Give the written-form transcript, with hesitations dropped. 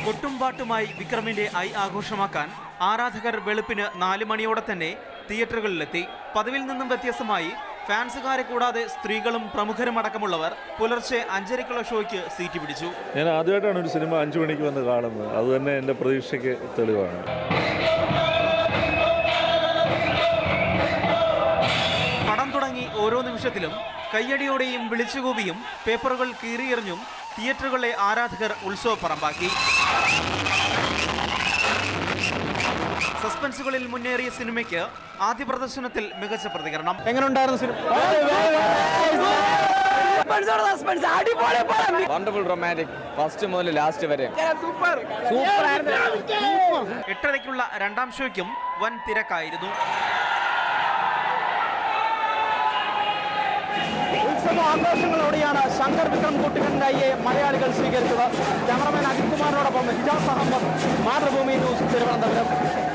കൊട്ടുംപാട്ടുമായി വിക്രമിന്റെ I ആഘോഷമാക്കാൻ ആരാധകർ വെളുപ്പിന് 4 മണിയോടെ തന്നെ തിയേറ്ററുകളിലെത്തി. പതിവിൽ നിന്നും വ്യത്യസ്തമായി ഫാൻസുകാരെ കൂടാതെ സ്ത്രീകളും പ്രമുഖരും അടക്കമുള്ളവർ പുലർച്ചെ 5:30 ഷോയ്ക്ക് സീറ്റ് പിടിച്ചു. ഞാൻ ആദ്യമായിട്ടാണ് ഒരു സിനിമ 5 മണിക്ക് വന്ന് കാണുന്നത്. അതുതന്നെ എൻ്റെ പ്രതീക്ഷയ്ക്ക് തെളിവാണ്. പടം തുടങ്ങി ഓരോ നിമിഷത്തിലും കയ്യടിയോടെയും വിളിച്ചുകൂവിയും പേപ്പറുകൾ കീറിയെറിഞ്ഞും തിയേറ്ററുകളിലെ ആരാധകർ ഉത്സവപ്പറമ്പാക്കി. സസ്പെൻസുകളിൽ മുന്നേറിയ സിനിമയ്ക്ക് ആദ്യ പ്രദർശനത്തിൽ മികച്ച പ്രതികരണം. എങ്ങനെയുണ്ടായിരുന്നു സിനിമ? വണ്ടർഫുൾ റൊമാൻറ്റിക് ഫസ്റ്റ് മുതൽ ലാസ്റ്റ് വരെ 8:30-ക്കുള്ള രണ്ടാം ഷോയ്ക്കും വൻ തിരക്കായിരുന്നു. ഉത്സവ ആഘോഷങ്ങളോടെയാണ് ശങ്കർ വിക്രം കൂട്ടുകെട്ടിന്റെ ഐയെ മലയാളികൾ സ്വീകരിച്ചത്. ക്യാമറമാൻ അജിത് കുമാറിനോടൊപ്പം ഹിജാസ് അഹമ്മദ്, മാതൃഭൂമി ന്യൂസ്, തിരുവനന്തപുരം.